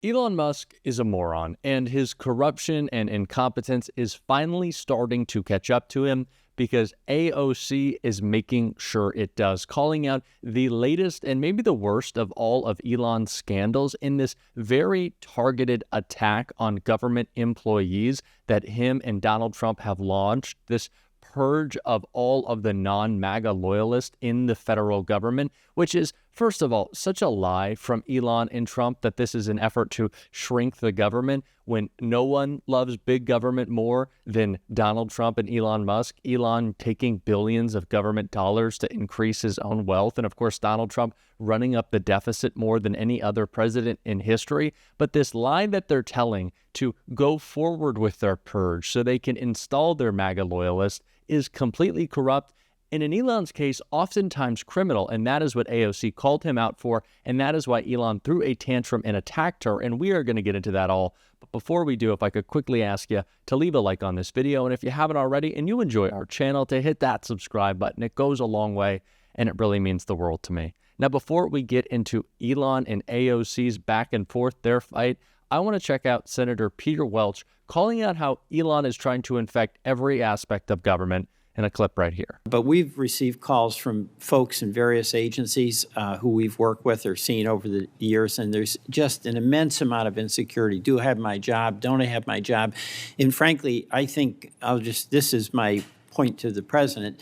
Elon Musk is a moron, and his corruption and incompetence is finally starting to catch up to him because AOC is making sure it does, calling out the latest and maybe the worst of all of Elon's scandals in this very targeted attack on government employees that him and Donald Trump have launched, this purge of all of the non-MAGA loyalists in the federal government, which is, first of all, such a lie from Elon and Trump that this is an effort to shrink the government when no one loves big government more than Donald Trump and Elon Musk. Elon taking billions of government dollars to increase his own wealth, and of course Donald Trump running up the deficit more than any other president in history. But this lie that they're telling to go forward with their purge so they can install their MAGA loyalists is completely corrupt, and in Elon's case, oftentimes criminal, and that is what AOC called him out for, and that is why Elon threw a tantrum and attacked her, and we are going to get into that all. But before we do, if I could quickly ask you to leave a like on this video, and if you haven't already and you enjoy our channel, to hit that subscribe button. It goes a long way, and it really means the world to me. Now, before we get into Elon and AOC's back and forth, their fight, I want to check out Senator Peter Welch calling out how Elon is trying to infect every aspect of government in a clip right here. But we've received calls from folks in various agencies who we've worked with or seen over the years, and there's just an immense amount of insecurity. Do I have my job? Don't I have my job? And frankly, I think this is my point to the president.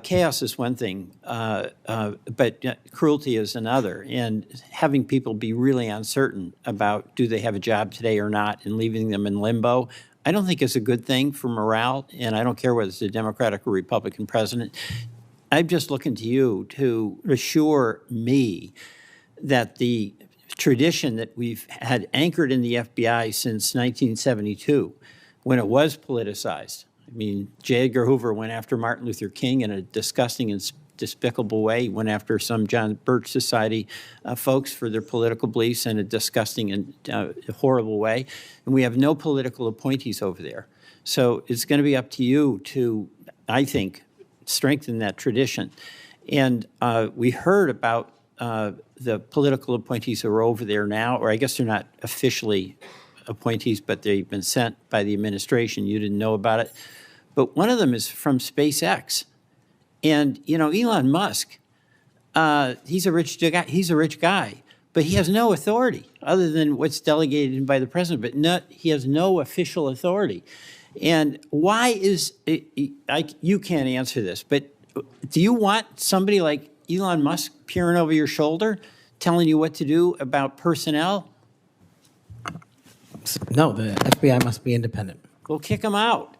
Chaos is one thing, but cruelty is another. And having people be really uncertain about do they have a job today or not and leaving them in limbo, I don't think is a good thing for morale. And I don't care whether it's a Democratic or Republican president. I'm just looking to you to assure me that the tradition that we've had anchored in the FBI since 1972, when it was politicized, I mean, J. Edgar Hoover went after Martin Luther King in a disgusting and despicable way. He went after some John Birch Society folks for their political beliefs in a disgusting and horrible way. And we have no political appointees over there. So it's going to be up to you to, I think, strengthen that tradition. And we heard about the political appointees who are over there now, or I guess they're not officially appointees, but they've been sent by the administration. You didn't know about it. But one of them is from SpaceX. And, you know, Elon Musk, he's a rich guy, but he has no authority other than what's delegated by the president, but he has no official authority. And why is it, you can't answer this, but do you want somebody like Elon Musk peering over your shoulder, telling you what to do about personnel? No, the FBI must be independent. Well, kick him out.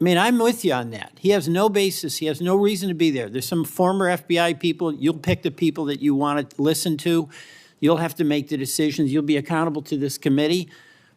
I mean, I'm with you on that. He has no basis. He has no reason to be there. There's some former FBI people. You'll pick the people that you want to listen to. You'll have to make the decisions. You'll be accountable to this committee.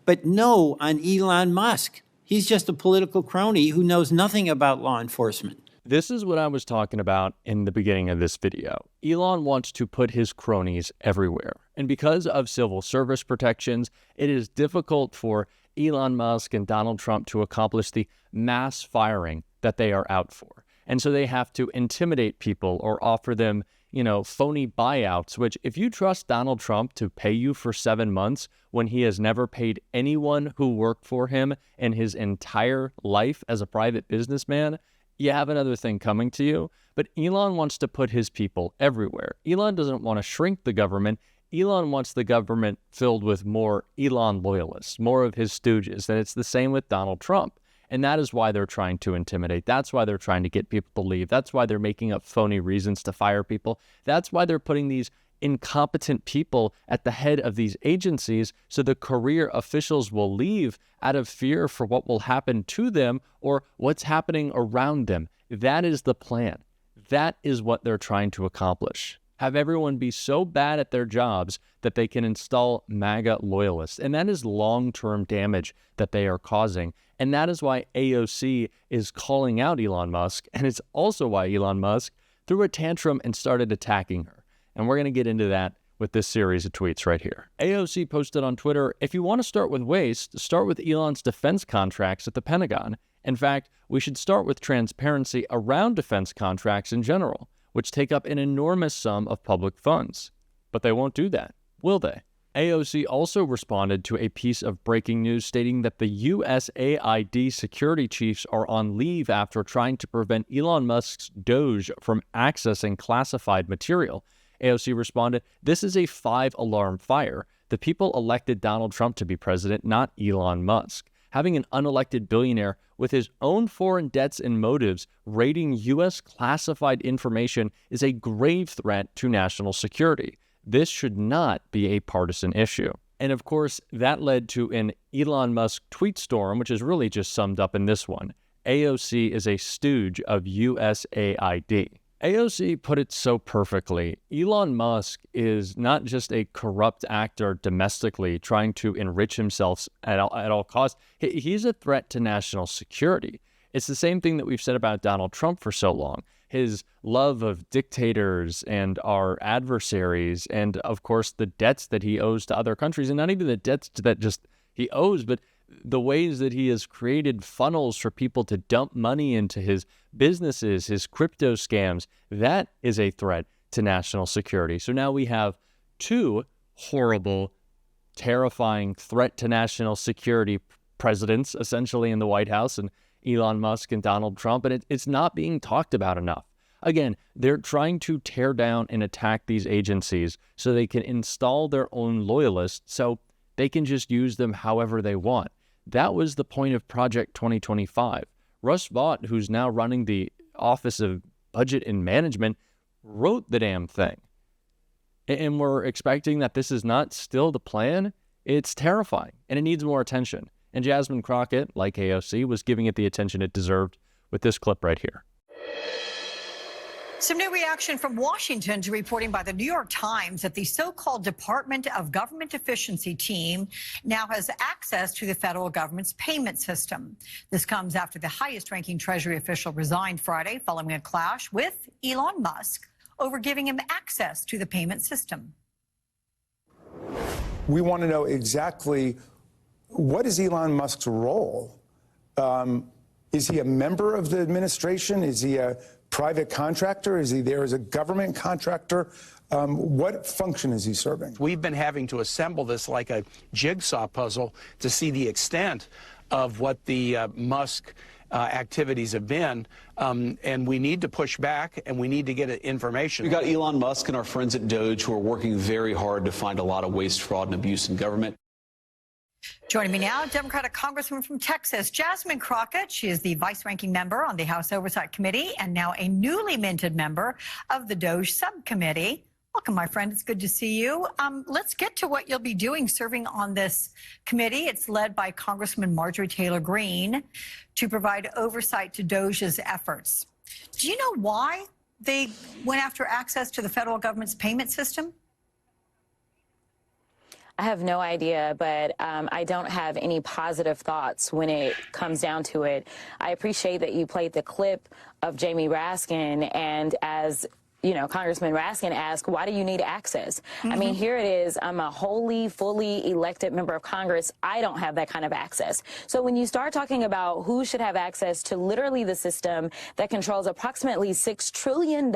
But no on Elon Musk. He's just a political crony who knows nothing about law enforcement. This is what I was talking about in the beginning of this video. Elon wants to put his cronies everywhere. And because of civil service protections, it is difficult for Elon Musk and Donald Trump to accomplish the mass firing that they are out for. And so they have to intimidate people or offer them, you know, phony buyouts, which if you trust Donald Trump to pay you for 7 months when he has never paid anyone who worked for him in his entire life as a private businessman, you have another thing coming to you. But Elon wants to put his people everywhere. Elon doesn't want to shrink the government. Elon wants the government filled with more Elon loyalists, more of his stooges. And it's the same with Donald Trump. And that is why they're trying to intimidate. That's why they're trying to get people to leave. That's why they're making up phony reasons to fire people. That's why they're putting these incompetent people at the head of these agencies so the career officials will leave out of fear for what will happen to them or what's happening around them. That is the plan. That is what they're trying to accomplish. Have everyone be so bad at their jobs that they can install MAGA loyalists. And that is long-term damage that they are causing. And that is why AOC is calling out Elon Musk. And it's also why Elon Musk threw a tantrum and started attacking her. And we're going to get into that with this series of tweets right here. AOC posted on Twitter, if you want to start with waste, start with Elon's defense contracts at the Pentagon. In fact, we should start with transparency around defense contracts in general, which take up an enormous sum of public funds. But they won't do that, will they? AOC also responded to a piece of breaking news stating that the USAID security chiefs are on leave after trying to prevent Elon Musk's Doge from accessing classified material. AOC responded, "This is a 5-alarm fire. The people elected Donald Trump to be president, not Elon Musk. Having an unelected billionaire with his own foreign debts and motives raiding U.S. classified information is a grave threat to national security. This should not be a partisan issue." And of course, that led to an Elon Musk tweet storm, which is really just summed up in this one. AOC is a stooge of USAID. AOC put it so perfectly. Elon Musk is not just a corrupt actor domestically trying to enrich himself at all costs. He's a threat to national security. It's the same thing that we've said about Donald Trump for so long. His love of dictators and our adversaries, and of course the debts that he owes to other countries, and not even the debts that just he owes, but the ways that he has created funnels for people to dump money into his businesses, his crypto scams. That is a threat to national security. So now we have two horrible, terrifying threat to national security presidents essentially in the White House, and Elon Musk and Donald Trump, and it's not being talked about enough. Again, they're trying to tear down and attack these agencies so they can install their own loyalists so they can just use them however they want. That was the point of Project 2025. Russ Vought, who's now running the Office of Budget and Management, wrote the damn thing. And we're expecting that this is not still the plan. It's terrifying, and it needs more attention. And Jasmine Crockett, like AOC, was giving it the attention it deserved with this clip right here. Some new reaction from Washington to reporting by the New York Times that the so-called Department of Government Efficiency team now has access to the federal government's payment system. This comes after the highest-ranking Treasury official resigned Friday following a clash with Elon Musk over giving him access to the payment system. We want to know exactly what is Elon Musk's role. Is he a member of the administration? Is he a private contractor? Is he there as a government contractor? What function is he serving? We've been having to assemble this like a jigsaw puzzle to see the extent of what the Musk activities have been, and we need to push back, and we need to get information. We got Elon Musk and our friends at Doge who are working very hard to find a lot of waste, fraud, and abuse in government. Joining me now, Democratic Congresswoman from Texas, Jasmine Crockett. She is the vice-ranking member on the House Oversight Committee and now a newly minted member of the Doge Subcommittee. Welcome, my friend. It's good to see you. Let's get to what you'll be doing serving on this committee. It's led by Congresswoman Marjorie Taylor Greene to provide oversight to Doge's efforts. Do you know why they went after access to the federal government's payment system? I have no idea, but I don't have any positive thoughts when it comes down to it. I appreciate that you played the clip of Jamie Raskin, and as you know, Congressman Raskin asked, why do you need access? I mean, here it is. I'm a wholly, fully elected member of Congress. I don't have that kind of access. So when you start talking about who should have access to literally the system that controls approximately $6 trillion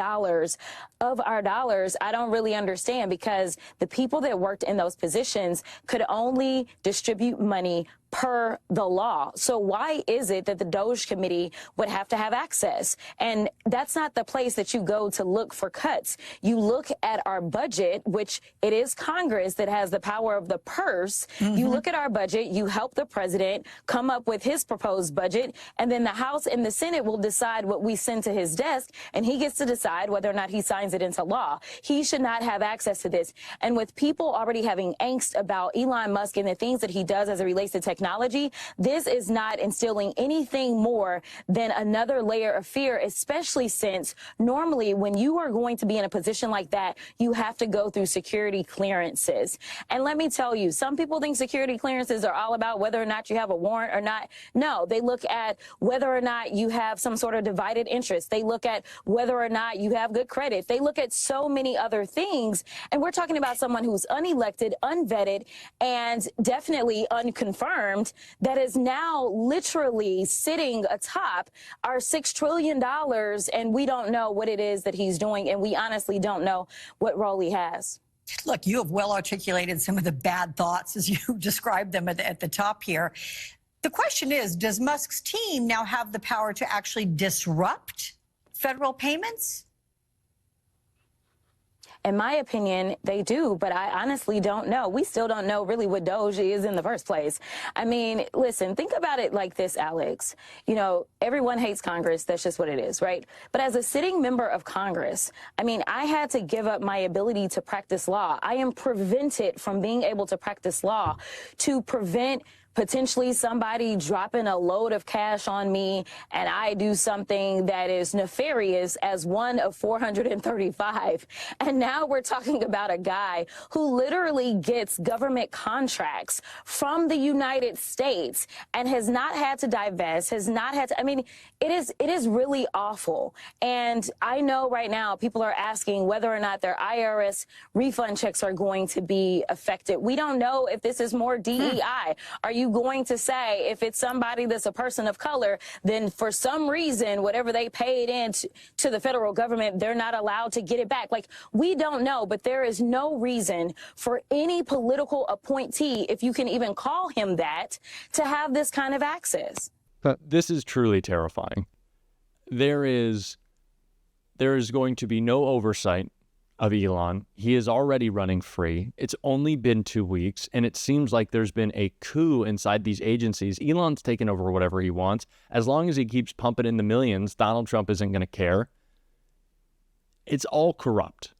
of our dollars, I don't really understand, because the people that worked in those positions could only distribute money per the law. So why is it that the Doge Committee would have to have access? And that's not the place that you go to look for cuts. You look at our budget, which it is Congress that has the power of the purse. You look at our budget, you help the president come up with his proposed budget, and then the House and the Senate will decide what we send to his desk, and he gets to decide whether or not he signs it into law. He should not have access to this. And with people already having angst about Elon Musk and the things that he does as it relates to technology, this is not instilling anything more than another layer of fear, especially since normally when you are going to be in a position like that, you have to go through security clearances. And let me tell you, some people think security clearances are all about whether or not you have a warrant or not. No, they look at whether or not you have some sort of divided interest. They look at whether or not you have good credit. They look at so many other things. And we're talking about someone who's unelected, unvetted, and definitely unconfirmed, that is now literally sitting atop our $6 trillion, and we don't know what it is that he's doing, and we honestly don't know what role he has. Look, you have well articulated some of the bad thoughts as you described them at the top here. The question is, does Musk's team now have the power to actually disrupt federal payments? In my opinion, they do, but I honestly don't know. We still don't know really what Doge is in the first place. I mean, listen, think about it like this, Alex. You know, everyone hates Congress. That's just what it is, right? But as a sitting member of Congress, I mean, I had to give up my ability to practice law. I am prevented from being able to practice law to prevent potentially somebody dropping a load of cash on me and I do something that is nefarious as one of 435. And now we're talking about a guy who literally gets government contracts from the United States and has not had to divest, has not had to, I mean, it is really awful. And I know right now people are asking whether or not their IRS refund checks are going to be affected. We don't know if this is more DEI. Are you going to say if it's somebody that's a person of color, then for some reason, whatever they paid in to the federal government, they're not allowed to get it back? Like, we don't know, but there is no reason for any political appointee, if you can even call him that, to have this kind of access. But this is truly terrifying. There is going to be no oversight of Elon. He is already running free. It's only been 2 weeks, and it seems like there's been a coup inside these agencies. Elon's taken over whatever he wants. As long as he keeps pumping in the millions, Donald Trump isn't going to care. It's all corrupt.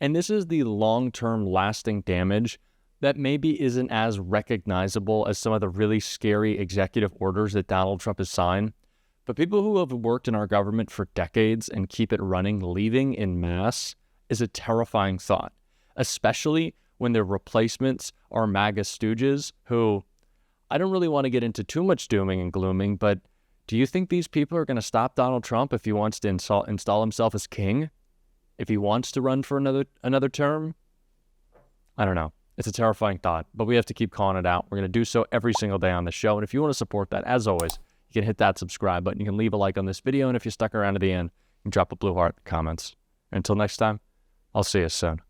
And this is the long-term lasting damage that maybe isn't as recognizable as some of the really scary executive orders that Donald Trump has signed. But people who have worked in our government for decades and keep it running, leaving en masse, is a terrifying thought, especially when their replacements are MAGA stooges who, I don't really want to get into too much dooming and glooming, but do you think these people are going to stop Donald Trump if he wants to install himself as king? If he wants to run for another term? I don't know. It's a terrifying thought, but we have to keep calling it out. We're going to do so every single day on the show. And if you want to support that, as always, you can hit that subscribe button. You can leave a like on this video. And if you stuck around to the end, you can drop a blue heart in the comments. Until next time, I'll see you soon.